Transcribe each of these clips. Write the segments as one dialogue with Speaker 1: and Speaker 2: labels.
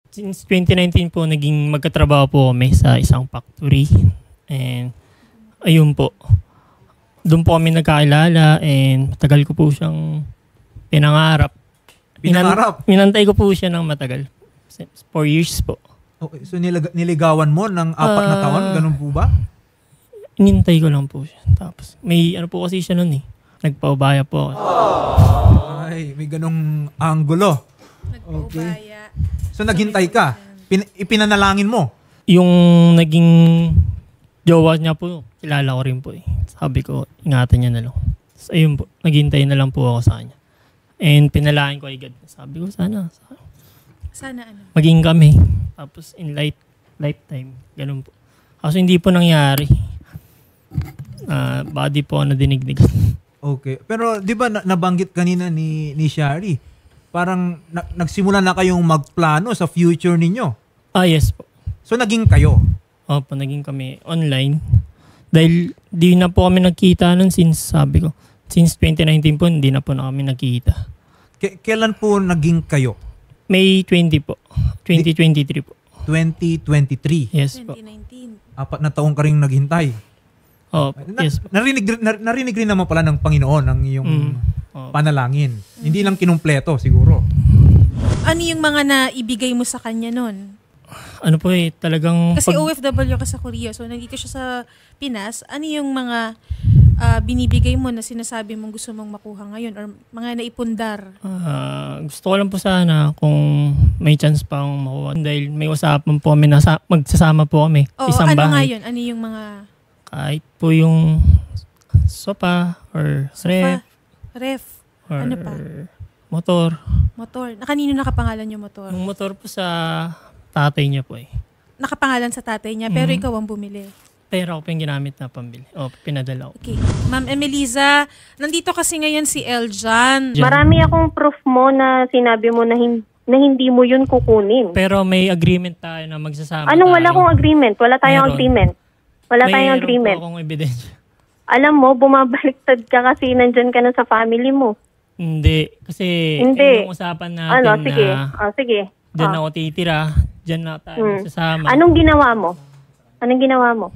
Speaker 1: Since 2019 po, naging magkatrabaho po kami sa isang factory. And ayun po, doon po kami nagkakilala and matagal ko po siyang pinangarap. Minantay ko po siya ng matagal. 4 years po.
Speaker 2: Okay, so niligawan mo ng 4 na taon? Ganun po ba?
Speaker 1: Inintay ko lang po siya. Tapos may ano po kasi siya nun eh. Nagpaubaya po ako.
Speaker 2: Ay, may ganong anggulo. Okay. So naghintay ka. Ipinanalangin mo.
Speaker 1: Yung naging jowa niya po, kilala ko rin po eh. Sabi ko, ingatan niya na lang. So ayun po, naghintay na lang po ako sa kanya. And pinalangin ko agad. Sabi ko, sana ano? Maging kami. Tapos in lifetime. Ganun po. Kaso hindi po nangyari. Body po na dinigdigan.
Speaker 2: Okay. Pero di ba nabanggit kanina ni Shari, parang nagsimula na kayong magplano sa future ninyo?
Speaker 1: Yes po.
Speaker 2: So naging kayo?
Speaker 1: Opo, naging kami online. Dahil di na po kami nagkita nun since 2019 po, hindi na po na kami nagkita.
Speaker 2: Kailan po naging kayo?
Speaker 1: May 20 po. 2023 po.
Speaker 2: 2023?
Speaker 1: Yes po.
Speaker 3: 2019.
Speaker 2: 4 na taong ka rin naghintay?
Speaker 1: Yes po.
Speaker 2: Narinig rin naman pala ng Panginoon ang iyong panalangin. Hindi lang kinumpleto siguro.
Speaker 3: Ano yung mga naibigay mo sa kanya nun?
Speaker 1: Ano po eh, talagang...
Speaker 3: Kasi OFW ka sa Korea, so nandito siya sa Pinas. Ano yung mga binibigay mo na sinasabi mong gusto mong makuha ngayon or mga naipundar?
Speaker 1: Gusto ko lang po sana kung may chance pa akong makuha. Dahil may usapan po kami na magsasama po kami. Isang
Speaker 3: ano
Speaker 1: bahay.
Speaker 3: nga yun? Ano yung mga...
Speaker 1: Kahit po yung sopa or
Speaker 3: ref.
Speaker 1: Or
Speaker 3: ano pa?
Speaker 1: Motor.
Speaker 3: Kanino nakapangalan yung motor?
Speaker 1: Yung motor po sa tatay niya po eh.
Speaker 3: Nakapangalan sa tatay niya, pero ikaw ang bumili.
Speaker 1: Pera ko po yung ginamit na pambili. Pinadala ko.
Speaker 3: Okay. Ma'am Emelisa, nandito kasi ngayon si Eljan.
Speaker 4: Marami akong proof mo na sinabi mo na hindi mo yun kukunin.
Speaker 1: Pero may agreement tayo na magsasama
Speaker 4: Anong
Speaker 1: tayo.
Speaker 4: wala kong agreement? Wala tayong agreement. Wala tayong agreement.
Speaker 1: Mayroon po akong ebidensya.
Speaker 4: Alam mo, bumabaliktad ka kasi nandyan ka na sa family mo.
Speaker 1: Hindi. Kasi yung usapan natin
Speaker 4: sige.
Speaker 1: na
Speaker 4: sige.
Speaker 1: Diyan ako titira. Diyan na tayo magsasama.
Speaker 4: Anong ginawa mo?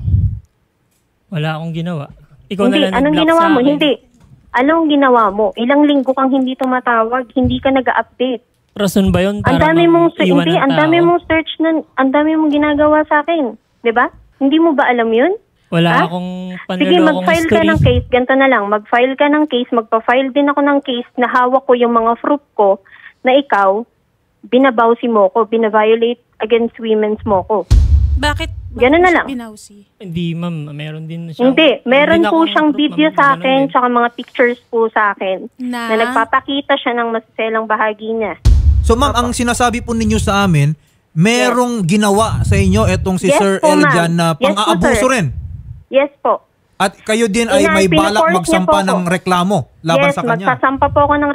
Speaker 1: Wala akong ginawa. Ikaw
Speaker 4: hindi,
Speaker 1: na lang
Speaker 4: anong
Speaker 1: nag-block
Speaker 4: ginawa
Speaker 1: sa
Speaker 4: mo?
Speaker 1: akin.
Speaker 4: Hindi. Anong ginawa mo? Ilang linggo kang hindi tumatawag, hindi ka nag-update.
Speaker 1: Rason ba yun?
Speaker 4: Ang dami mong search ang dami mong ginagawa sa akin. 'Di ba? Hindi mo ba alam 'yun?
Speaker 1: Wala akong panlolokong
Speaker 4: Sige, mag-file ka ng case. Ganito na lang. Mag-file ka ng case. Magpa-file din ako ng case na hawak ko yung mga proof ko na ikaw, binabawsi mo ko, binaviolate against women's mo ko.
Speaker 3: Bakit
Speaker 4: Ganun na lang.
Speaker 3: binawsi?
Speaker 1: Hindi, ma'am. Meron din siya.
Speaker 4: Hindi. Meron po siyang
Speaker 1: proof,
Speaker 4: video
Speaker 1: ma'am.
Speaker 4: sa
Speaker 1: Ganun
Speaker 4: akin,
Speaker 1: din.
Speaker 4: tsaka mga pictures po sa akin
Speaker 3: Na
Speaker 4: nagpapakita siya ng masaselang bahagi niya.
Speaker 2: So ma'am, ang sinasabi po ninyo sa amin, merong ginawa sa inyo etong si
Speaker 4: Yes
Speaker 2: Sir
Speaker 4: po, ma'am.
Speaker 2: Eljan na
Speaker 4: Yes po,
Speaker 2: pang-aabuso
Speaker 4: sir.
Speaker 2: rin.
Speaker 4: Yes po.
Speaker 2: At kayo din ay may balak
Speaker 4: Pinuforce niya
Speaker 2: magsampa
Speaker 4: po ako.
Speaker 2: ng reklamo laban
Speaker 4: Yes,
Speaker 2: sa kanya.
Speaker 4: magsasampa po ako ng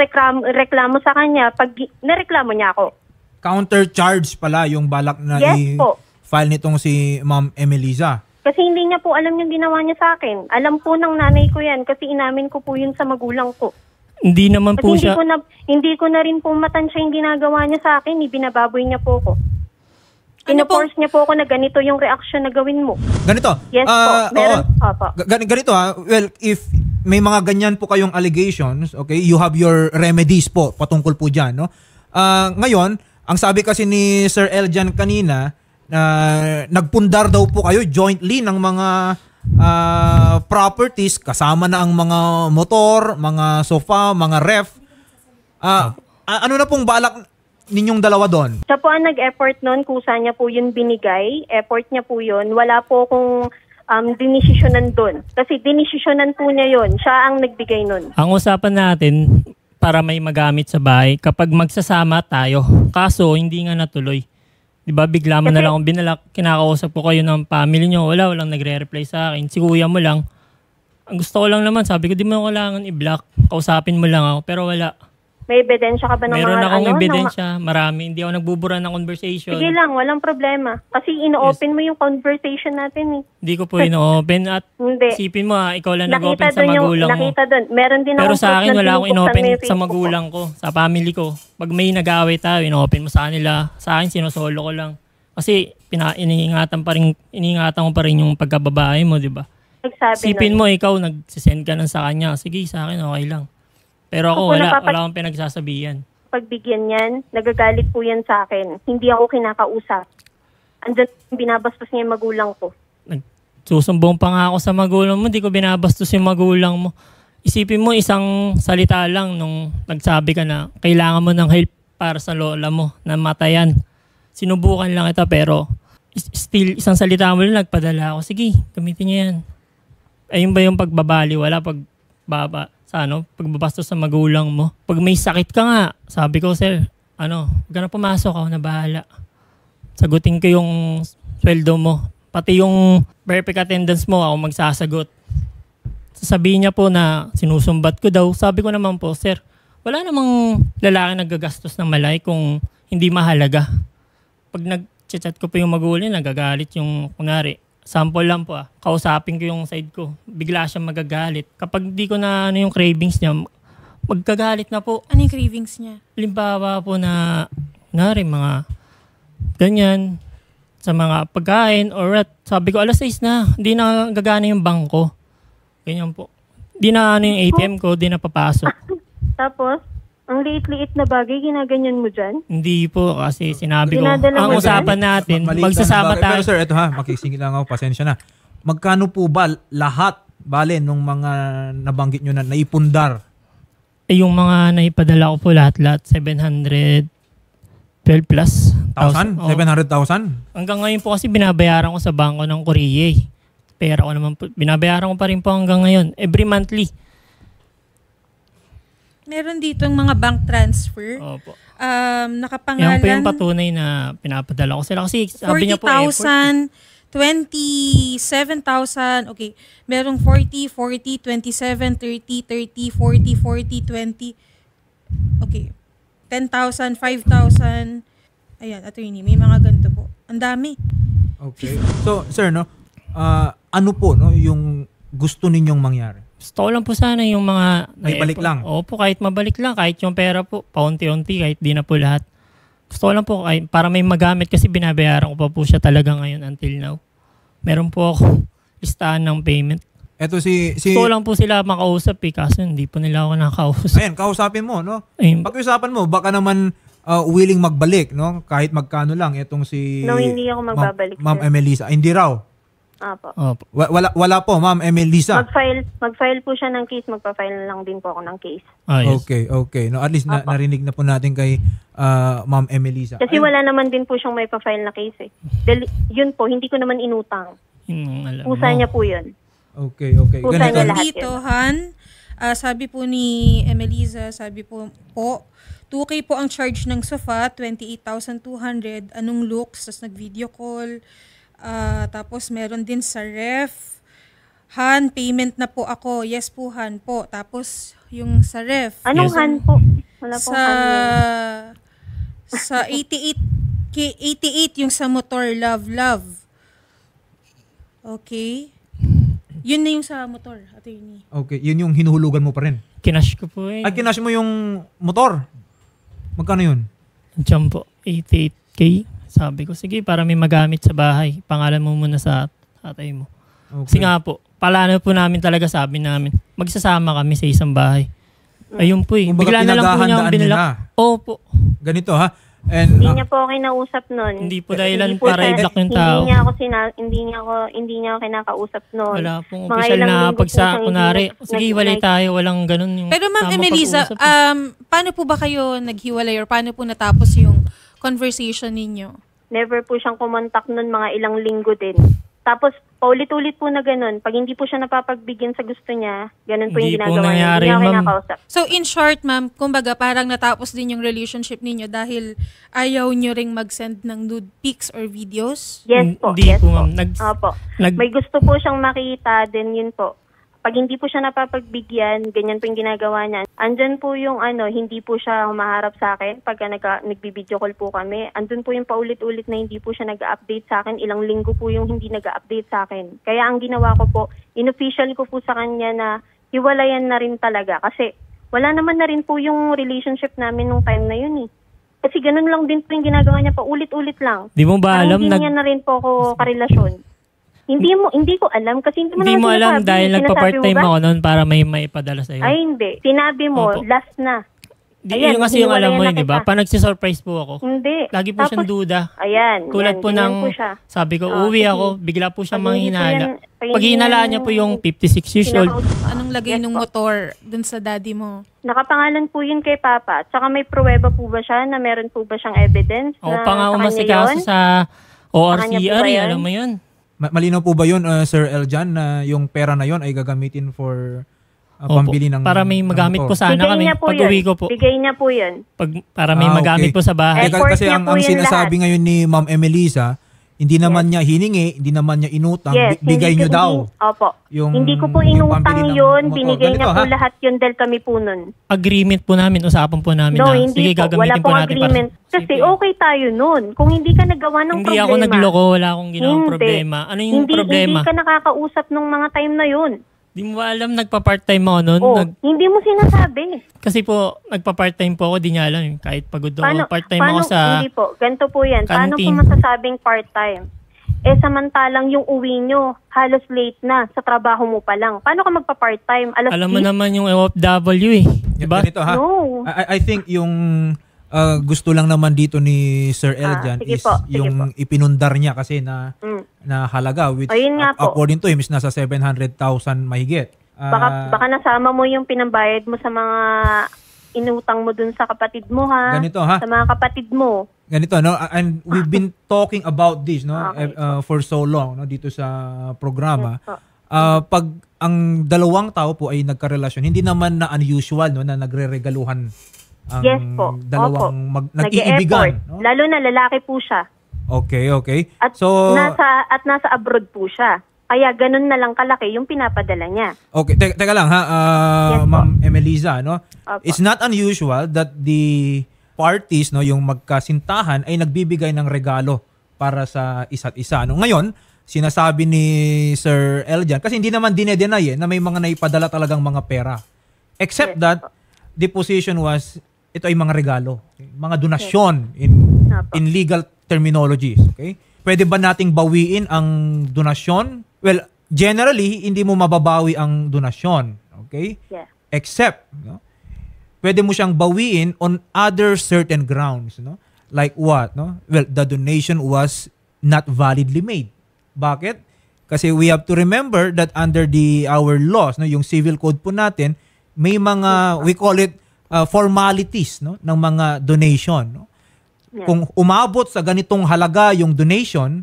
Speaker 4: reklamo sa kanya pag nareklamo niya ako.
Speaker 2: Counter-charge pala yung balak na
Speaker 4: Yes po.
Speaker 2: i-file nitong si Ma'am Emelisa.
Speaker 4: Kasi hindi niya po alam yung ginawa niya sa akin. Alam po ng nanay ko yan kasi inamin ko po yun sa magulang ko.
Speaker 1: Hindi naman
Speaker 4: Kasi
Speaker 1: po siya.
Speaker 4: hindi ko na rin po matansya yung ginagawa niya sa akin. Binababoy niya po ako.
Speaker 3: Ano
Speaker 4: Pinaforce niya po ako na ganito yung reaction na gawin mo.
Speaker 2: Ganito.
Speaker 4: Yes po. Meron. Opo.
Speaker 2: Ganito ha. Well, if may mga ganyan po kayong allegations, okay, you have your remedies po patungkol po dyan, no? Ngayon, ang sabi kasi ni Sir Eljan kanina, nagpundar daw po kayo jointly ng mga properties, kasama na ang mga motor, mga sofa, mga ref. Ano na pong balak ninyong dalawa doon?
Speaker 4: Siya po ang nag-effort nun, kusa niya po yun binigay, effort niya po yun. Wala po akong dinisisyonan doon. Kasi dinisisyonan po niya yun. Siya ang nagbigay nun.
Speaker 1: Ang usapan natin para may magamit sa bahay kapag magsasama tayo. Kaso hindi nga natuloy. 'Di ba? Bigla mo na lang akong binalak, kinakausap ko kayo ng family niyo, walang nagre-reply sa akin. Si kuya mo lang. Ang gusto ko lang naman, sabi ko di mo kailangan i-block. Kausapin mo lang ako, pero wala.
Speaker 4: May ebidensya ka ba ng
Speaker 1: Meron
Speaker 4: mga
Speaker 1: akong
Speaker 4: ano?
Speaker 1: ebidensya, marami. Hindi ako nagbubura ng conversation.
Speaker 4: Sige lang, walang problema. Kasi ino-open mo yung conversation natin eh.
Speaker 1: Hindi ko po ino-open at
Speaker 4: Hindi.
Speaker 1: isipin mo ikaw lang
Speaker 4: Nakita
Speaker 1: nag-open sa
Speaker 4: doon yung,
Speaker 1: magulang mo.
Speaker 4: nakita doon. Meron din
Speaker 1: Pero
Speaker 4: akong
Speaker 1: sa
Speaker 4: proof
Speaker 1: akin,
Speaker 4: na
Speaker 1: wala akong
Speaker 4: binubuksan
Speaker 1: inopen
Speaker 4: mo yung
Speaker 1: sa
Speaker 4: Facebook
Speaker 1: magulang ko, sa family ko. Pag may nag-away tayo, inopen mo sa kanila. Sa akin, sinosolo ko lang. Kasi iniingatan ko pa rin yung pagkababae mo, di ba?
Speaker 4: Nagsabi
Speaker 1: Sipin
Speaker 4: nun.
Speaker 1: mo, ikaw, nagsisend ka lang sa kanya. Sige, sa akin, okay lang. Pero ako,
Speaker 4: Ako,
Speaker 1: wala akong pinagsasabihan.
Speaker 4: Pagbigyan yan, nagagalit po yan sa akin. Hindi ako kinakausap. Andun, binabastos niya yung magulang ko.
Speaker 1: Susumbong pa nga ako sa magulang mo, di ko binabastos yung magulang mo. Isipin mo, isang salita lang nung nagsabi ka na kailangan mo ng help para sa lola mo na matayan. Sinubukan lang ito pero still isang salita mo lang nagpadala ako. Sige, gamitin niya yan. Ayun ba yung pagbabali? Wala pagbabastos sa magulang mo. Pag may sakit ka nga, sabi ko, sir, huwag ka na pumasok, ako na bahala. Sagutin ko yung sweldo mo. Pati yung perfect attendance mo, ako magsasagot. Sasabihin niya po na sinusumbat ko daw. Sabi ko naman po, sir, wala namang lalaki nagagastos ng malay kung hindi mahalaga. Pag nag-chat ko po yung magulang, nagagalit yung, kunwari, sample lang po kausapin ko yung side ko. Bigla siyang magagalit. Kapag di ko na yung cravings niya, magkagalit na po.
Speaker 3: Ano yung cravings niya?
Speaker 1: Halimbawa po na, mga ganyan, sa mga pagkain or sabi ko, alas 6 na, hindi na gagana yung bangko. Ganyan po. Di na yung ATM ko, di na papasok.
Speaker 4: Tapos, ang liit-liit na bagay, ginaganyan mo dyan?
Speaker 1: Hindi po, kasi sinabi ko,
Speaker 4: Dinadala
Speaker 1: ang
Speaker 4: mo
Speaker 1: usapan natin,
Speaker 2: Maliit lang
Speaker 1: magsasama
Speaker 2: na bagay.
Speaker 1: tayo.
Speaker 2: Pero sir, ito makisingil lang ako, pasensya na. Magkano po ba lahat, nung mga nabanggit nyo na naipundar?
Speaker 1: Yung mga naipadala ko po lahat, 712 plus.
Speaker 2: 1,000? 700,000?
Speaker 1: Hanggang ngayon po kasi binabayaran ko sa bangko ng Korea. Pera ko naman po, binabayaran ko pa rin po hanggang ngayon. Every monthly.
Speaker 3: Meron ditong mga bank transfer.
Speaker 1: Opo.
Speaker 3: Nakapangalan.
Speaker 1: Yan po yung patunay na pinapadala ko sila. Kasi sabi niya po,
Speaker 3: 40,000, 27,000. Okay. Merong 40, 40, 27, 30, 30, 40, 40, 20. Okay. 10,000, 5,000. Ayan, attorney. May mga ganito po. Ang dami.
Speaker 2: Okay. So, sir, ano po yung gusto ninyong mangyari?
Speaker 1: Gusto ko lang po sana yung mga...
Speaker 2: May balik lang?
Speaker 1: Opo, kahit mabalik lang. Kahit yung pera po, paunti-unti, kahit di na po lahat. Gusto ko lang po, para may magamit kasi binabayaran ko pa po siya talaga ngayon until now. Meron po ako listahan ng payment.
Speaker 2: Eto si
Speaker 1: Gusto ko lang po sila makausap kaso hindi po nila ako nakakausap.
Speaker 2: Ayan, kausapin mo,
Speaker 1: Ayun.
Speaker 2: Pag-usapan mo, baka naman willing magbalik, kahit magkano lang itong si
Speaker 4: No, hindi ako magbabalik,
Speaker 2: Ma'am
Speaker 4: sir.
Speaker 2: Emelisa. Hindi raw.
Speaker 4: Apo.
Speaker 1: Opo.
Speaker 2: Wala po, Ma'am Emelisa.
Speaker 4: Mag-file po siya ng case, magpa-file na lang din po ako ng case.
Speaker 1: Yes.
Speaker 2: Okay. No, at least narinig na po natin kay Ma'am Emelisa.
Speaker 4: Kasi wala naman din po siyang may pa-file na case eh. Yun po, hindi ko naman inutang.
Speaker 1: Yun ang alam
Speaker 4: Pusa
Speaker 1: mo.
Speaker 4: niya po yun.
Speaker 2: Okay.
Speaker 4: Pusa
Speaker 2: Ganito.
Speaker 4: niya lahat
Speaker 3: Dito,
Speaker 4: yun.
Speaker 3: Han, sabi po ni Emelisa, sabi po, 2K po ang charge ng sofa, 28,200. Anong looks? Tapos nag-video call. Tapos meron din sa ref. Han, payment na po ako. Yes po, Han po. Tapos yung sa ref.
Speaker 4: Anong
Speaker 1: Yes.
Speaker 4: han po? Wala pong
Speaker 3: Sa
Speaker 4: han yun.
Speaker 3: sa 88 yung sa motor, love. Okay. Yun na yung sa motor, attorney.
Speaker 2: Okay, yun yung hinuhulugan mo pa rin.
Speaker 1: Kinash ko po eh.
Speaker 2: Ay, kinash mo yung motor. Magkano yun?
Speaker 1: Diyan po, 88K. Sabi ko, sige, para may magamit sa bahay. Pangalan mo muna sa tatay mo. Kasi
Speaker 2: Okay.
Speaker 1: nga po, palano po namin talaga sabi namin, magsasama kami sa isang bahay. Ayun po eh.
Speaker 2: Kumbaga,
Speaker 1: Bigla na lang po niya
Speaker 2: pinaghahandaan
Speaker 1: ang
Speaker 2: niyo
Speaker 1: binilak.
Speaker 2: na.
Speaker 1: Opo.
Speaker 2: Ganito And
Speaker 4: Hindi niya po ako kinausap nun.
Speaker 1: Hindi po dahilan
Speaker 4: Hindi po
Speaker 1: para
Speaker 4: siya-
Speaker 1: i-block yung tao.
Speaker 4: Hindi niya ako kinakausap nun.
Speaker 1: Wala pong
Speaker 4: Mga
Speaker 1: official
Speaker 4: ilang
Speaker 1: na
Speaker 4: linggo po siyang
Speaker 1: kunwari,
Speaker 4: hindi
Speaker 1: sige, hiwalay tayo, walang ganun yung
Speaker 3: Pero Ma'am
Speaker 1: tamang
Speaker 3: Emelisa,
Speaker 1: pag-uusap eh.
Speaker 3: paano po ba kayo naghiwalay or paano po natapos yung conversation ninyo?
Speaker 4: Never po siyang kumontak nun, mga ilang linggo din. Tapos, paulit-ulit po na ganun. Pag hindi po siya napapagbigyan sa gusto niya, ganun po
Speaker 1: Hindi
Speaker 4: yung
Speaker 1: po
Speaker 4: ginagawa niya.
Speaker 1: nangyari,
Speaker 4: Hindi niya ako
Speaker 1: ma'am.
Speaker 4: kinakausap.
Speaker 3: So in short, ma'am, kumbaga parang natapos din yung relationship ninyo dahil ayaw nyo ring mag-send ng nude pics or videos?
Speaker 4: Yes po,
Speaker 1: Hindi
Speaker 4: yes
Speaker 1: po,
Speaker 4: po.
Speaker 1: ma'am.
Speaker 4: Opo. May gusto po siyang makita, then yun po. Pag hindi po siya napapagbigyan, ganyan po yung ginagawa niya. Andyan po yung hindi po siya humaharap sa akin pagka nagbi-video call po kami. Andun po yung paulit-ulit na hindi po siya nag-update sa akin. Ilang linggo po yung hindi nag-update sa akin. Kaya ang ginawa ko po, inofficial ko po sa kanya na hiwalayan na rin talaga. Kasi wala naman na rin po yung relationship namin nung time na yun eh. Kasi ganun lang din po yung ginagawa niya, paulit-ulit lang.
Speaker 1: Di mo ba alam?
Speaker 4: Hindi niya na rin po ako karelasyon. Hindi ko alam kasi hindi mo
Speaker 1: Hindi mo alam
Speaker 4: sinasabi.
Speaker 1: dahil
Speaker 4: Sinasabi
Speaker 1: nagpa-part-time
Speaker 4: mo ba?
Speaker 1: ako noon para may maipadala sa'yo.
Speaker 4: Ay, hindi. Sinabi mo,
Speaker 1: Opo.
Speaker 4: last na.
Speaker 1: Yun kasi yung alam mo yun, di ba?
Speaker 4: kita.
Speaker 1: Pag nagsisurprise po ako,
Speaker 4: Hindi.
Speaker 1: lagi po siyang duda.
Speaker 4: Ayan.
Speaker 1: Tulad
Speaker 4: yan,
Speaker 1: po
Speaker 4: ganyan
Speaker 1: ng,
Speaker 4: po siya.
Speaker 1: sabi ko,
Speaker 4: Oh,
Speaker 1: uwi
Speaker 4: sige.
Speaker 1: ako, bigla po siya
Speaker 4: Pag hindi po
Speaker 1: manghinala.
Speaker 4: yan-
Speaker 1: Pag hinalaan niya po yung 56 years old,
Speaker 3: Anong lagay
Speaker 4: Yes
Speaker 3: ng
Speaker 4: po.
Speaker 3: motor dun sa daddy mo?
Speaker 4: Nakapangalan po yun kay Papa. Tsaka may pruweba po ba siya na meron po ba siyang evidence
Speaker 1: ako
Speaker 4: na
Speaker 1: pa nga
Speaker 4: sa kanya
Speaker 1: umasikaso
Speaker 4: yun?
Speaker 1: sa
Speaker 4: Sa kanya po
Speaker 1: ORCR,
Speaker 4: ba yun?
Speaker 1: alam mo yun.
Speaker 2: Malinaw po ba yun, Sir Eljan, na yung pera na yun ay gagamitin for
Speaker 1: Opo.
Speaker 2: pambili ng
Speaker 1: Para may
Speaker 2: ng
Speaker 1: magamit po
Speaker 2: motor?
Speaker 1: sana
Speaker 4: Bigay
Speaker 1: kami.
Speaker 4: niya po
Speaker 1: Pag
Speaker 4: yun.
Speaker 1: uwi ko po,
Speaker 4: Bigay niya po yun.
Speaker 1: para may magamit
Speaker 2: okay.
Speaker 1: po sa bahay.
Speaker 4: Effort
Speaker 2: Kasi
Speaker 4: niya
Speaker 2: ang
Speaker 4: po yun
Speaker 2: sinasabi
Speaker 4: lahat.
Speaker 2: ngayon ni Ma'am Emelisa, hindi naman niya hiningi, hindi naman niya inutang,
Speaker 4: Yes.
Speaker 2: bigay
Speaker 4: hindi
Speaker 2: niyo
Speaker 4: ko-
Speaker 2: daw.
Speaker 4: Opo.
Speaker 2: Yung-
Speaker 4: hindi ko po
Speaker 2: yung
Speaker 4: inutang
Speaker 2: pambili ng
Speaker 4: yun.
Speaker 2: motor.
Speaker 4: Binigay niya
Speaker 2: Ganito,
Speaker 4: po
Speaker 2: ha?
Speaker 4: lahat yun dahil kami po nun.
Speaker 1: Agreement po namin, usapan po namin
Speaker 4: No,
Speaker 1: na,
Speaker 4: hindi
Speaker 1: sige,
Speaker 4: po. Wala
Speaker 1: gagamitin po
Speaker 4: pong
Speaker 1: natin
Speaker 4: agreement. Kasi okay tayo nun. Kung hindi ka nagawa ng
Speaker 1: Hindi
Speaker 4: problema.
Speaker 1: ako nagloko, wala akong ginawang
Speaker 4: Hindi.
Speaker 1: problema. Ano yung
Speaker 4: hindi,
Speaker 1: problema?
Speaker 4: Hindi ka nakakausap nung mga time na yun.
Speaker 1: Di mo ba alam, nagpa-part-time ako noon.
Speaker 4: Oh, hindi mo sinasabi.
Speaker 1: Kasi po, nagpa-part-time po ako, di niya alam. Kahit pagod ako, part-time
Speaker 4: paano,
Speaker 1: ako sa
Speaker 4: Hindi po, ganito po yan. Paano po
Speaker 1: canteen.
Speaker 4: masasabing part-time? Samantalang yung uwi nyo, halos late na, sa trabaho mo pa lang. Paano ka magpa-part-time?
Speaker 1: Alam mo naman yung OFW eh. Diba?
Speaker 2: Ganito ha.
Speaker 4: No.
Speaker 2: I think yung gusto lang naman dito ni Sir Eljan
Speaker 4: sige
Speaker 2: is
Speaker 4: po, sige
Speaker 2: yung ipinundar niya kasi na halaga which
Speaker 4: Ayun nga po.
Speaker 2: according to him is nasa 700,000 mahigit.
Speaker 4: Baka nasama mo yung pinambayad mo sa mga inutang mo dun sa kapatid mo ha.
Speaker 2: Ganito, ha?
Speaker 4: Sa mga kapatid mo.
Speaker 2: Ganito no, and we've been talking about this no
Speaker 4: Okay.
Speaker 2: for so long no dito sa programa.
Speaker 4: Yes po.
Speaker 2: Pag ang dalawang tao po ay nagkarelasyon, hindi naman na unusual no na nagreregaluhan ang
Speaker 4: Yes po.
Speaker 2: dalawang
Speaker 4: Opo.
Speaker 2: nag-iibigan,
Speaker 4: Nag-e-effort.
Speaker 2: no?
Speaker 4: Lalo na lalaki po siya.
Speaker 2: Okay.
Speaker 4: At
Speaker 2: So
Speaker 4: nasa abroad po siya. Kaya ganun na lang kalaki yung pinapadala niya.
Speaker 2: okay, teka lang ha,
Speaker 4: Yes po.
Speaker 2: Ma'am Emelisa, no?
Speaker 4: Opo.
Speaker 2: It's not unusual that the parties no yung magkasintahan ay nagbibigay ng regalo para sa isa't isa. No? Ngayon, sinasabi ni Sir Eljan kasi hindi naman dinedenay na may mga naipadala talagang mga pera. Except
Speaker 4: Yes
Speaker 2: that
Speaker 4: po.
Speaker 2: the position was ito ay mga regalo, okay? Mga donasyon
Speaker 4: Opo.
Speaker 2: in legal terminologies, okay? Pwede ba nating bawiin ang donasyon? Well, generally hindi mo mababawi ang donasyon, okay?
Speaker 4: Yeah.
Speaker 2: Except, no? Pwede mo siyang bawiin on other certain grounds, no? Like what, no? Well, the donation was not validly made. Bakit? Kasi we have to remember that under our laws, no, yung civil code po natin, may mga we call it formalities, no, ng mga donation, no?
Speaker 4: Yeah.
Speaker 2: Kung umabot sa ganitong halaga yung donation,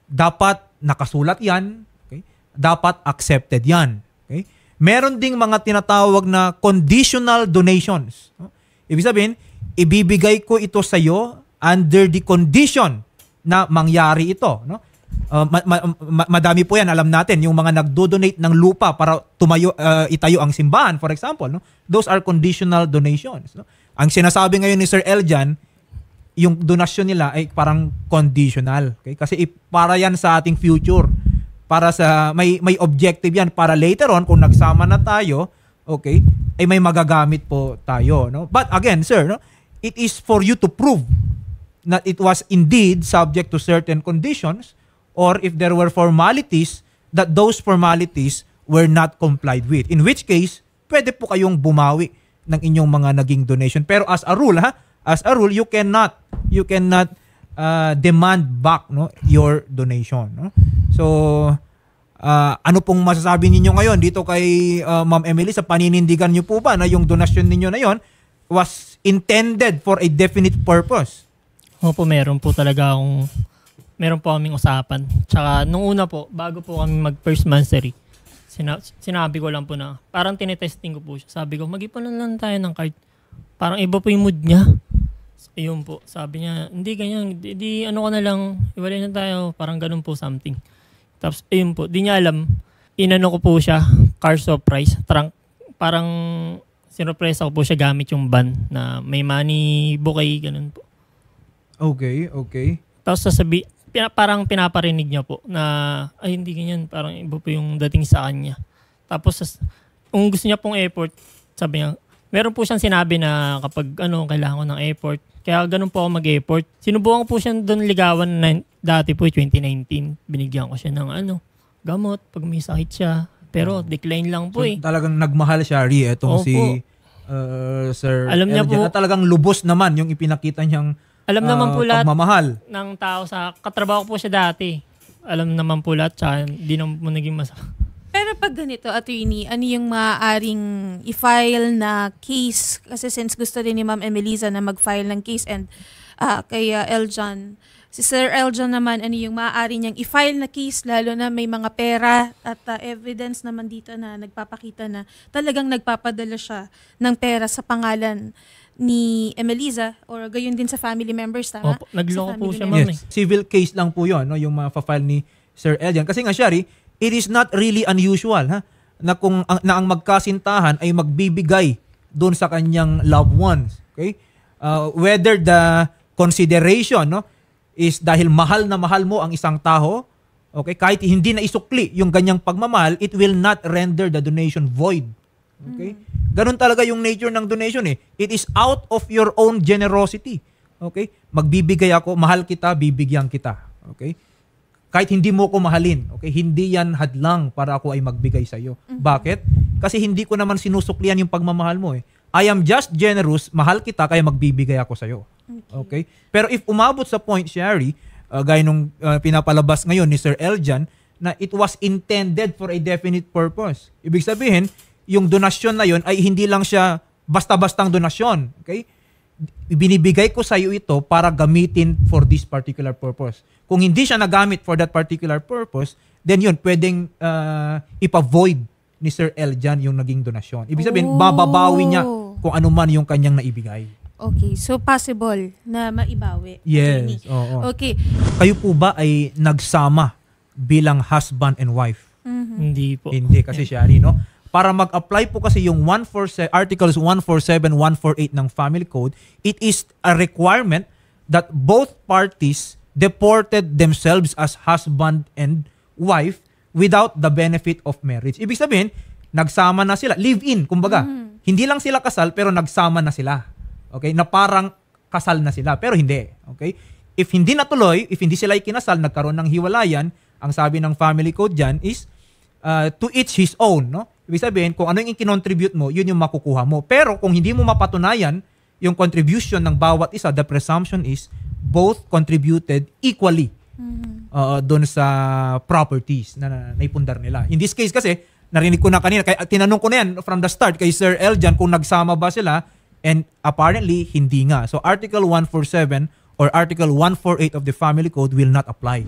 Speaker 2: dapat nakasulat 'yan, okay? Dapat accepted 'yan, okay? Meron ding mga tinatawag na conditional donations, no? Ibig sabihin, ibibigay ko ito sa iyo under the condition na mangyari ito, no? Madami po 'yan, alam natin, yung mga nagdo-donate ng lupa para itayo ang simbahan, for example, no? Those are conditional donations, no? Ang sinasabi ngayon ni Sir Eljan, yung donasyon nila ay parang conditional, okay? Kasi para yan sa ating future. Para sa may objective yan para later on kung nagsama na tayo, okay? Ay may magagamit po tayo, no? But again, sir, no? It is for you to prove that it was indeed subject to certain conditions, or if there were formalities, that those formalities were not complied with. In which case, pwede po kayong bumawi ng inyong mga naging donation. Pero as a rule, you cannot demand back, no, your donation, no? So ano pong masasabi ninyo ngayon dito kay Ma'am Emily, sa paninindigan niyo po ba na yung donasyon ninyo na yon was intended for a definite purpose?
Speaker 1: Opo, meron po kaming usapan. Tsaka nung una po, bago po kami mag first monthsary, sinabi ko lang po na, parang tinetesting ko po siya. Sabi ko, mag-ipon lang tayo ng card. Parang iba po yung mood niya. Ayun po, sabi niya, hindi ganyan, di ano ka na lang, iwalay na tayo, parang ganun po something. Tapos, ayun po, di niya alam, inano ko po siya, car surprise. Parang sinurpresa ko po siya gamit yung van na may money bouquet, ganun po.
Speaker 2: Okay.
Speaker 1: Tapos parang pinaparinig niya po na, ay hindi ganyan, parang iba po yung dating sa kanya. Tapos kung gusto niya pong effort, sabi niya, meron po siyang sinabi na kapag kailangan ko ng effort, kaya ganun po ako mag-effort. Sinubukan ko po siya doon ligawan dati po, 2019. Binigyan ko siya ng gamot pag may sakit siya. Pero decline lang po
Speaker 2: So, talagang nagmahal siya, etong
Speaker 1: Opo.
Speaker 2: si Sir
Speaker 1: Alam niya
Speaker 2: Eljan.
Speaker 1: po-
Speaker 2: At talagang lubos naman yung ipinakita niyang
Speaker 1: Alam naman po lahat
Speaker 2: pagmamahal.
Speaker 1: ng tao katrabaho ko po siya dati. Alam naman po lahat, tsaka hindi naman po naging masama.
Speaker 3: Pero pag ganito, attorney, ano yung maaaring i-file na case? Kasi since gusto din ni Ma'am Emelisa na mag-file ng case and kay Eljan, si Sir Eljan naman, ano yung maaari niyang i-file na case lalo na may mga pera at evidence naman dito na nagpapakita na talagang nagpapadala siya ng pera sa pangalan ni Emelisa or gayon din sa family members, tama?
Speaker 1: Opo, nagloko
Speaker 3: Sa
Speaker 1: po
Speaker 3: family
Speaker 1: siya,
Speaker 3: members.
Speaker 1: ma'am.
Speaker 2: Yes, civil case lang po 'yon, no, yung ma-file ni Sir Eljan. Kasi nga, Shari, it is not really unusual na ang magkasintahan ay magbibigay doon sa kanyang loved ones. Okay? Whether the consideration, no, is dahil mahal na mahal mo ang isang tao, okay, kahit hindi na isukli yung ganyang pagmamahal, it will not render the donation void. Okay? Ganun talaga yung nature ng donation eh. It is out of your own generosity. Okay? Magbibigay ako, mahal kita, bibigyan kita. Okay? Kahit hindi mo ko mahalin, okay? Hindi yan hadlang para ako ay magbigay sa iyo. Bakit? Kasi hindi ko naman sinusuklian yung pagmamahal mo eh. I am just generous, mahal kita, kaya magbibigay ako sa iyo. Okay? Pero if umabot sa point, Shari, gaya nung pinapalabas ngayon ni Sir Eljan, na it was intended for a definite purpose. Ibig sabihin, yung donasyon na yon ay hindi lang siya basta-bastang donasyon. Okay? Binibigay ko sa iyo ito para gamitin for this particular purpose. Kung hindi siya nagamit for that particular purpose, then yun, pwedeng ipa-void ni Sir Eljan yung naging donasyon. Ibig sabihin, bababawi niya kung ano man yung kanyang naibigay.
Speaker 3: Okay, so possible na maibawi.
Speaker 2: Yes,
Speaker 3: attorney.
Speaker 2: oo.
Speaker 3: Okay.
Speaker 2: Kayo po ba ay nagsama bilang husband and wife?
Speaker 1: Hindi po.
Speaker 2: Hindi kasi, Shari, no? Para mag-apply po kasi yung Articles 147, 148 ng Family Code, it is a requirement that both parties deported themselves as husband and wife without the benefit of marriage. Ibig sabihin, nagsama na sila. Live-in, kumbaga. Hindi lang sila kasal, pero nagsama na sila. Okay? Na parang kasal na sila, pero hindi. Okay? If hindi natuloy, if hindi sila ikinasal, nagkaroon ng hiwalayan, ang sabi ng Family Code dyan is to each his own, no? Ibig sabihin, kung ano yung kinontribute mo, yun yung makukuha mo. Pero kung hindi mo mapatunayan yung contribution ng bawat isa, the presumption is both contributed equally doon sa properties na naipundar nila. In this case kasi, narinig ko na kanina, kaya tinanong ko na yan from the start kay Sir Eljan kung nagsama ba sila, and apparently, hindi nga. So Article 147 or Article 148 of the Family Code will not apply.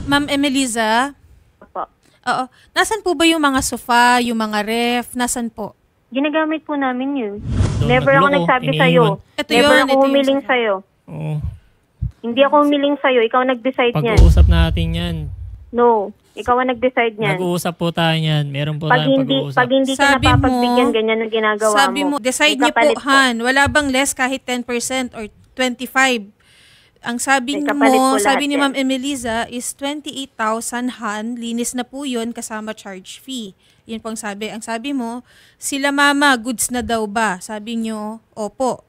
Speaker 3: Ma'am Emelisa,
Speaker 4: Opo.
Speaker 3: oo. Nasaan po ba yung mga sofa, yung mga ref? Nasaan po?
Speaker 4: Ginagamit po namin yun.
Speaker 1: Doon
Speaker 4: Never ako
Speaker 1: nagloko,
Speaker 4: nagsabi
Speaker 1: iniiwan.
Speaker 4: sa'yo.
Speaker 3: Ito
Speaker 4: Never
Speaker 3: yun,
Speaker 4: ako
Speaker 3: ito yung
Speaker 4: humiling
Speaker 3: sabi.
Speaker 4: sa'yo.
Speaker 1: Oo.
Speaker 4: Hindi ako humiling sa'yo. Ikaw nag-decide niyan.
Speaker 1: Pag-uusap natin yan.
Speaker 4: No. Ikaw ang nag-decide niyan.
Speaker 1: Nag-uusap po tayo yan. Meron po
Speaker 4: Pag
Speaker 1: tayong
Speaker 4: hindi,
Speaker 1: pag-uusap.
Speaker 4: pag hindi ka
Speaker 3: Sabi mo-
Speaker 4: napapagbigyan, ganyan ang ginagawa
Speaker 3: Sabi mo,
Speaker 4: mo.
Speaker 3: decide
Speaker 4: May
Speaker 3: niyo po,
Speaker 4: kapalit
Speaker 3: Han. Wala bang less kahit 10% or 25%? Ang sabi
Speaker 4: May kapalit
Speaker 3: mo,
Speaker 4: po lahat
Speaker 3: sabi ni
Speaker 4: yan.
Speaker 3: Ma'am Emelisa is 28,000 Han. Linis na po yun kasama charge fee. Yun po ang sabi. Ang sabi mo, sila mama, goods na daw ba? Sabi niyo, opo.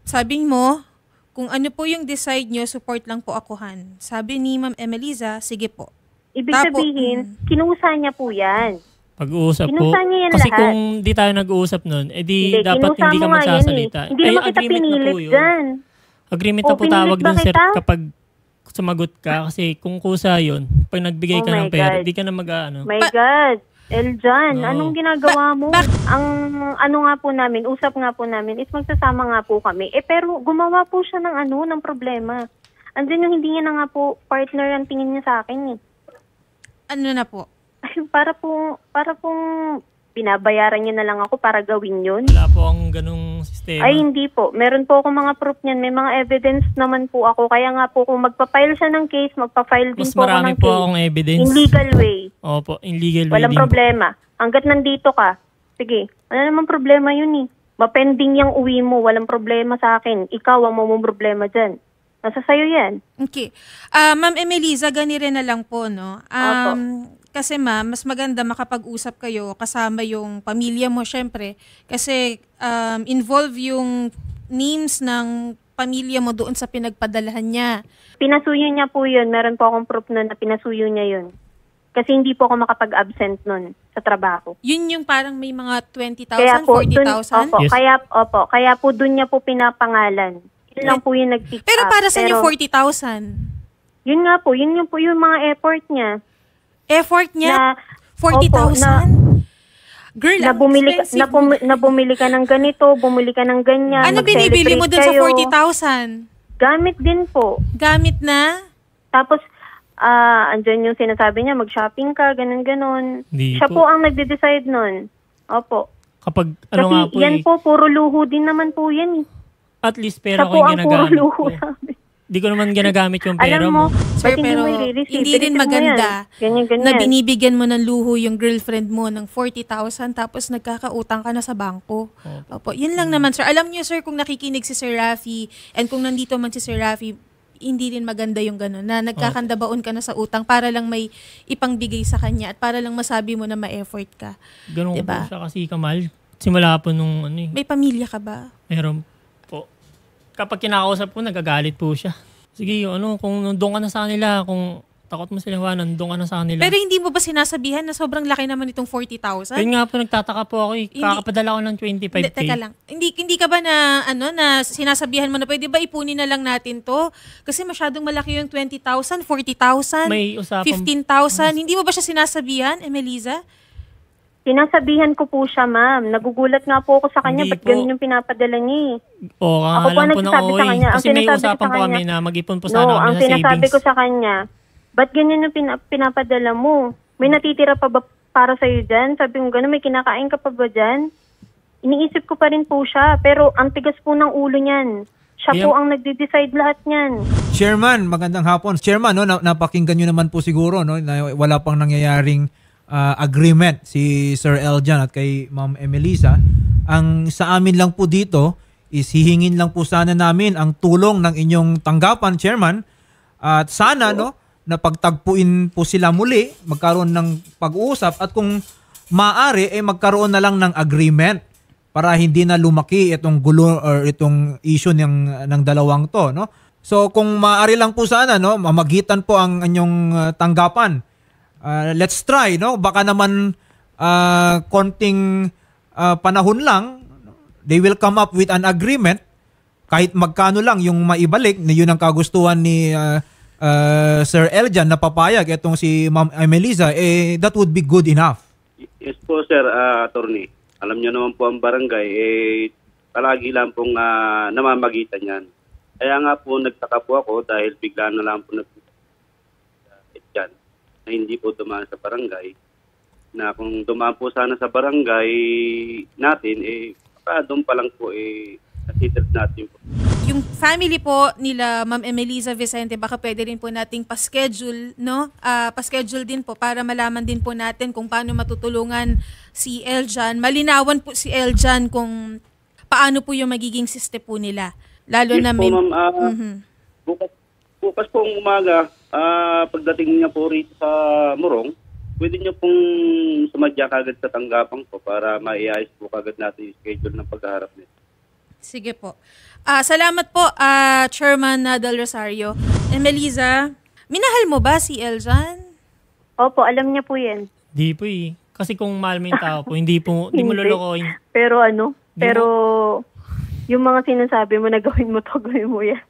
Speaker 3: Sabi mo, kung ano po yung decide nyo, support lang po ako, Han. Sabi ni Ma'am Emelisa, sige po.
Speaker 4: Ibig
Speaker 3: Tapo-
Speaker 4: sabihin, kinusa niya po yan.
Speaker 1: Pag-uusap po.
Speaker 4: Kinusa niya yan
Speaker 1: Kasi
Speaker 4: lahat.
Speaker 1: kung di tayo nag-uusap nun, edi dapat
Speaker 4: kinusa
Speaker 1: hindi ka
Speaker 4: mo nga yan
Speaker 1: magsasalita.
Speaker 4: eh. Hindi naman kita
Speaker 1: agreement na
Speaker 4: pinilit
Speaker 1: po yun.
Speaker 4: dyan.
Speaker 1: Agreement
Speaker 4: Oh,
Speaker 1: na po tawag
Speaker 4: pinilit ba
Speaker 1: dun, sir,
Speaker 4: kita?
Speaker 1: kapag sumagot ka. Kasi kung kusa yun, pag nagbigay
Speaker 4: Oh
Speaker 1: ka
Speaker 4: my
Speaker 1: ng pera,
Speaker 4: God.
Speaker 1: di ka na mag-ano.
Speaker 4: My God. Eljan,
Speaker 1: No.
Speaker 4: anong ginagawa mo? Ang ano nga po namin, usap nga po namin, is magsasama nga po kami. Pero gumawa po siya ng problema. Andyan yung hindi niya na nga po partner ang tingin niya sa akin eh.
Speaker 3: Ano na po?
Speaker 4: Para pong binabayaran niya na lang ako para gawin yun.
Speaker 1: Wala po ang ganung sistema.
Speaker 4: Ay, hindi po. Meron po ako mga proof niyan. May mga evidence naman po ako. Kaya nga po, kung magpa-file siya ng case, magpa-file din
Speaker 1: Mas
Speaker 4: po ako
Speaker 1: marami
Speaker 4: ng
Speaker 1: po
Speaker 4: case.
Speaker 1: akong evidence.
Speaker 4: In legal way.
Speaker 1: Opo, in legal way
Speaker 4: Walang
Speaker 1: din po.
Speaker 4: problema. Hanggat nandito ka, sige, wala namang problema yun eh. Mapending yung uwi mo, walang problema sa akin. Ikaw ang mamong problema dyan. Nasa sayo yan.
Speaker 3: Okay. Ma'am Emelisa, gani rin na lang po, no?
Speaker 4: Opo.
Speaker 3: Kasi ma'am, mas maganda makapag-usap kayo kasama yung pamilya mo, syempre. Kasi involve yung names ng pamilya mo doon sa pinagpadalahan niya.
Speaker 4: Pinasuyo niya po yun. Meron po akong proof na pinasuyo niya yun. Kasi hindi po ako makapag-absent nun sa trabaho.
Speaker 3: Yun yung parang may mga 20,000,
Speaker 4: Kaya po,
Speaker 3: 40,000?
Speaker 4: opo,
Speaker 1: Yes.
Speaker 4: kaya po dun niya po pinapangalan. Yun lang po yung nag-pick
Speaker 3: Pero
Speaker 4: up.
Speaker 3: para sa yung 40,000?
Speaker 4: Yun nga po, yun yung po yung mga effort niya.
Speaker 3: Effort niya?
Speaker 4: Na,
Speaker 3: 40,000? Girl,
Speaker 4: na
Speaker 3: ang
Speaker 4: bumili,
Speaker 3: expensive.
Speaker 4: na bumili ka ng ganito, bumili ka ng ganyan.
Speaker 3: Ano binibili mo dun sa 40,000?
Speaker 4: Gamit din po.
Speaker 3: Gamit na?
Speaker 4: Tapos, andyan yung sinasabi niya, mag-shopping ka, ganun-ganon.
Speaker 1: Hindi
Speaker 4: Siya
Speaker 1: po.
Speaker 4: po ang nagde-decide nun. Opo.
Speaker 1: Kapag,
Speaker 4: Kasi
Speaker 1: ano nga po
Speaker 4: yan
Speaker 1: eh,
Speaker 4: po, puro luho din naman po yan eh.
Speaker 1: at least pera
Speaker 4: Siya
Speaker 1: ko
Speaker 4: po
Speaker 1: yung
Speaker 4: ang puro
Speaker 1: ginagamit
Speaker 4: luho
Speaker 1: ko.
Speaker 4: namin.
Speaker 1: Di ko naman ginagamit yung pera
Speaker 4: Alam mo,
Speaker 1: mo.
Speaker 3: Sir,
Speaker 4: ba't hindi
Speaker 3: pero
Speaker 4: mo i-receive?
Speaker 3: hindi rin
Speaker 4: I-receive mo
Speaker 3: maganda
Speaker 4: yan. Ganyan.
Speaker 3: na binibigyan mo ng luho yung girlfriend mo ng 40,000 tapos nagkakautang ka na sa bangko. Opo. Yun lang naman, sir. Alam niyo, sir, kung nakikinig si Sir Raffy and kung nandito man si Sir Raffy, hindi rin maganda yung gano'n na nagkakandabaon ka na sa utang para lang may ipangbigay sa kanya at para lang masabi mo na ma-effort ka.
Speaker 1: Ganun
Speaker 3: Diba?
Speaker 1: po siya kasi Kamal. Simula po nung ano eh.
Speaker 3: May pamilya ka ba?
Speaker 1: Meron po. Kapag kinakausap ko, nagagalit po siya. Sige, kung nandun ka na sa kanila, kung takot mo sila, nandun ka na sa kanila.
Speaker 3: Pero hindi mo ba sinasabihan na sobrang laki naman itong 40,000?
Speaker 1: Yun nga po, nagtataka po ako eh.
Speaker 3: Hindi-
Speaker 1: Kakapadala ko ng 25K.
Speaker 3: Hindi, teka lang. Hindi ka ba na sinasabihan mo na pwede ba ipunin na lang natin to? Kasi masyadong malaki yung 20,000, 40,000,
Speaker 1: May usapan.
Speaker 3: 15,000. Hindi mo ba siya sinasabihan, Emelisa?
Speaker 4: Sinasabihan ko po siya, ma'am. Nagugulat nga po ako sa kanya,
Speaker 1: Hindi
Speaker 4: ba't
Speaker 1: po.
Speaker 4: ganun yung pinapadala niya eh.
Speaker 1: Oo,
Speaker 4: Ako po
Speaker 1: alam ko ng
Speaker 4: nagsasabi sa
Speaker 1: OA.
Speaker 4: kanya. Ang
Speaker 1: Kasi may
Speaker 4: sinasabi ko
Speaker 1: usapan
Speaker 4: sa
Speaker 1: po kami
Speaker 4: kanya,
Speaker 1: na mag-ipon po
Speaker 4: No,
Speaker 1: sana kami
Speaker 4: ang
Speaker 1: sa
Speaker 4: sinasabi
Speaker 1: savings.
Speaker 4: ko sa kanya, ba't ganyan yung pinapadala mo? May natitira pa ba para sa'yo dyan? Sabi ko gano'n, may kinakain ka pa ba dyan? Iniisip ko pa rin po siya, pero ang tigas po ng ulo niyan. Siya
Speaker 1: Kaya-
Speaker 4: po ang nagde-decide lahat niyan.
Speaker 2: Chairman, magandang hapon. Chairman, no, napakinggan nyo naman po siguro no, na wala pang nangyayaring agreement si Sir Eljan at kay Ma'am Emelisa. Ang sa amin lang po dito is hihingin lang po sana namin ang tulong ng inyong tanggapan, Chairman. At sana no, na pagtagpuin po sila muli, magkaroon ng pag-uusap at kung maaari magkaroon na lang ng agreement para hindi na lumaki itong gulo or itong issue ng dalawang to, no? So kung maaari lang po sana no, mamagitan po ang inyong tanggapan. Let's try, no? Baka naman konting panahon lang, they will come up with an agreement kahit magkano lang yung maibalik, yun ang kagustuhan ni Sir Eljan na papayag itong si Ma'am Emelisa, that would be good enough.
Speaker 5: Yes po, sir, attorney. Alam niyo naman po ang barangay, palagi lang pong namamagitan yan. Kaya nga po, nagtaka po ako dahil bigla na lang po dyan, na hindi po dumaan sa barangay. Na kung dumaan po sana sa barangay natin, baka doon pa lang po, consider natin po.
Speaker 3: Yung family po nila Ma'am Emelisa Vicente, baka pwede rin po nating pa-schedule, no? Pa-schedule din po para malaman din po natin kung paano matutulungan si Eljan. Malinawan po si Eljan kung paano po yung magiging siste po nila. Lalo
Speaker 5: Yes
Speaker 3: na
Speaker 5: po,
Speaker 3: may...
Speaker 5: ma'am. Bukas pong umaga, pagdating niya po rito sa Morong, pwede niyo pong sumadya kagad sa tanggapan ko para maiayos po kagad natin yung schedule ng pagharap nito.
Speaker 3: Sige po. Salamat po, Chairman Del Rosario. Emelisa, minahal mo ba si Eljan?
Speaker 4: Opo, alam niya po yan.
Speaker 1: Di po eh. Kasi kung mahal mo yung tao po, hindi mo lolokohin.
Speaker 4: Pero yung mga sinasabi mo na gawin mo to, gawin mo yan.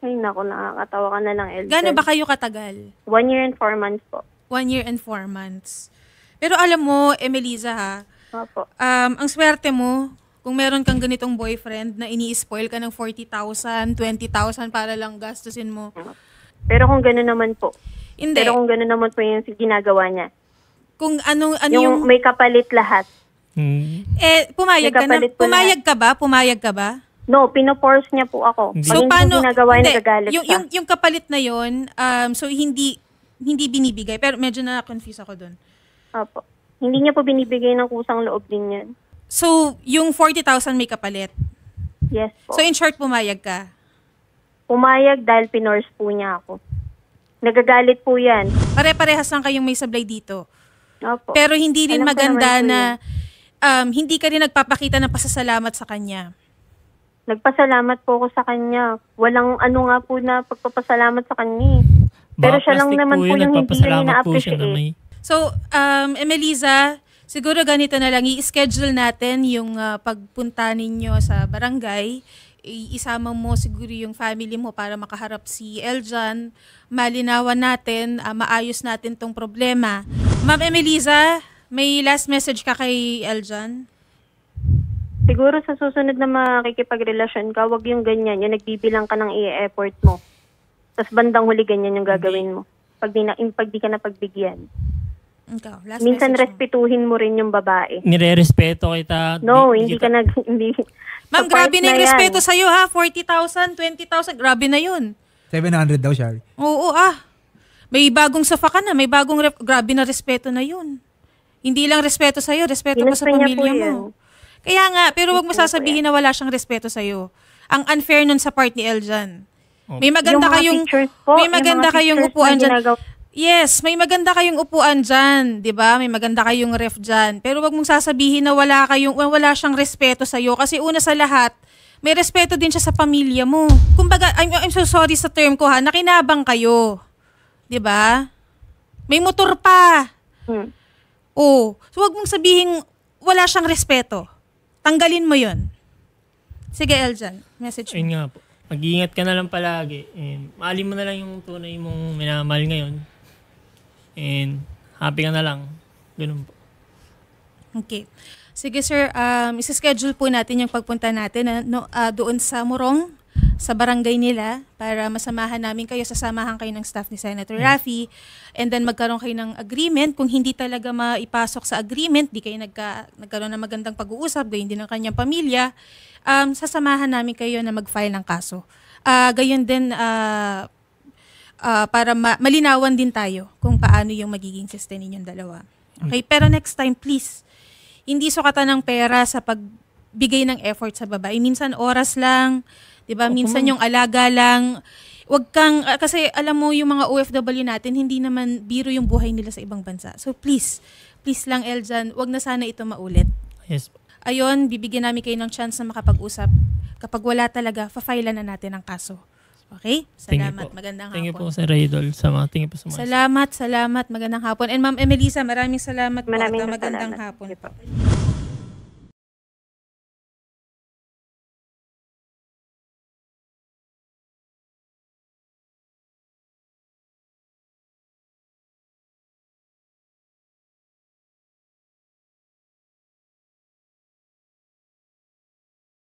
Speaker 4: Ay, naku, nakakatawa ka na lang, Eljan.
Speaker 3: Gano'n ba kayo katagal?
Speaker 4: 1 year and 4 months po.
Speaker 3: 1 year and 4 months. Pero alam mo, Emelisa ha,
Speaker 4: Opo.
Speaker 3: ang swerte mo, kung meron kang ganitong boyfriend na ini-spoil ka ng 40,000, 20,000 para lang gastusin mo.
Speaker 4: Pero kung gano'n naman po.
Speaker 3: Hindi.
Speaker 4: Pero kung gano'n naman po yung ginagawa niya.
Speaker 3: Kung ano
Speaker 4: Yung may kapalit lahat.
Speaker 3: pumayag
Speaker 4: May
Speaker 3: ka na.
Speaker 4: kapalit po
Speaker 3: Pumayag ka ba?
Speaker 4: No, pinoforce niya po ako.
Speaker 1: Hindi.
Speaker 4: Pag hindi ko ginagawa, nagagalit siya.
Speaker 3: Yung kapalit na yon, so hindi binibigay. Pero medyo na-confuse ako dun.
Speaker 4: Opo. Hindi niya po binibigay ng kusang loob din yan.
Speaker 3: So, yung 40,000 may kapalit.
Speaker 4: Yes po.
Speaker 3: So, in short, pumayag ka.
Speaker 4: Pumayag dahil pinorse po niya ako. Nagagalit po yan.
Speaker 3: Pare-parehas lang kayong may sablay dito.
Speaker 4: Opo.
Speaker 3: Pero hindi rin
Speaker 4: Alam ko
Speaker 3: maganda
Speaker 4: naman po
Speaker 3: na hindi ka rin nagpapakita ng pasasalamat sa kanya.
Speaker 4: Nagpasalamat po ako sa kanya. Walang nga po na pagpapasalamat sa kanya. Pero siya lang naman po yung hindi
Speaker 1: nagpapasalamat
Speaker 4: niya
Speaker 1: po siya na may...
Speaker 3: So, Emelisa, siguro ganito na lang, i-schedule natin yung pagpunta ninyo sa barangay. Isama mo siguro yung family mo para makaharap si Eljan. Malinawan natin, maayos natin tong problema. Ma'am Emelisa, may last message ka kay Eljan?
Speaker 4: Siguro sa susunod na makikipagrelasyon ka, wag yung ganyan. Yung nagbibilang ka ng i-effort mo. Tapos bandang huli ganyan yung gagawin mo. Pag di ka na pagbigyan.
Speaker 3: Ikaw, last
Speaker 4: Minsan
Speaker 3: message mo.
Speaker 4: respetuhin mo rin yung babae.
Speaker 1: Nire-respeto kita.
Speaker 4: No, hindi ka nag... Hindi.
Speaker 3: Ma'am,
Speaker 4: Sa
Speaker 3: grabe
Speaker 4: part
Speaker 3: na yung
Speaker 4: yan.
Speaker 3: respeto sa'yo ha. 40,000, 20,000, grabe na yun.
Speaker 2: 700 daw, Shari.
Speaker 3: Oo May bagong sofa ka na, may bagong grabe na respeto na yun. Hindi lang respeto sa'yo, respeto pa sa
Speaker 4: Ginusto niya po
Speaker 3: pamilya
Speaker 4: yan.
Speaker 3: mo. Kaya nga, pero wag mo
Speaker 4: Ginusto niya po
Speaker 3: sasabihin na wala siyang respeto sa'yo. Ang unfair nun sa part ni Eljan. May maganda
Speaker 4: Yung mga
Speaker 3: kayong
Speaker 4: pictures po,
Speaker 3: may
Speaker 4: yung
Speaker 3: maganda
Speaker 4: mga
Speaker 3: kayong
Speaker 4: pictures
Speaker 3: upuan
Speaker 4: na
Speaker 3: dyan.
Speaker 4: ginagawa.
Speaker 3: Yes, may maganda kayong upuan dyan, 'di ba? May maganda kayong ref dyan. Pero wag mong sasabihin na wala siyang respeto sa iyo kasi una sa lahat, may respeto din siya sa pamilya mo. Kumbaga, I'm so sorry sa term ko ha, nakinabang kayo. 'Di ba? May motor pa. Oh, so wag mong sabihin wala siyang respeto. Tanggalin mo 'yon. Sige, Eljan, message mo.
Speaker 1: Ayun nga po. Mag-iingat ka na lang palagi. And mahalin mo na lang yung tunay mong minamahal ngayon. And happy ka na lang. Ganun po.
Speaker 3: Okay. Sige sir, isa-schedule po natin yung pagpunta natin doon sa Morong, sa barangay nila para masamahan namin kayo, sasamahan kayo ng staff ni Senator Raffy, and then magkaroon kayo ng agreement. Kung hindi talaga maipasok sa agreement, di kayo nagkaroon ng magandang pag-uusap, gayon din ang kanyang pamilya, sasamahan namin kayo na mag-file ng kaso. Gayon din para malinawan din tayo kung paano yung magiging system ninyong dalawa. Okay, pero next time please, hindi sukatan ng pera sa pagbigay ng effort sa babae. Minsan oras lang, 'di ba? Minsan yung alaga lang. Wag kang kasi alam mo yung mga OFW natin, hindi naman biro yung buhay nila sa ibang bansa. So please lang Eljan, wag na sana ito maulit.
Speaker 1: Yes po.
Speaker 3: Ayun, bibigyan namin kayo ng chance na makapag-usap. Kapag wala talaga, fa-file na natin ang kaso. Okay? Salamat. Magandang hapon.
Speaker 1: Thank you po, Sir Idol. Thank you po sa mga
Speaker 3: Salamat. Magandang hapon. And Ma'am Emelisa, maraming salamat po.
Speaker 4: Maraming
Speaker 3: Magandang
Speaker 4: salamat.
Speaker 3: hapon.
Speaker 4: Sige po.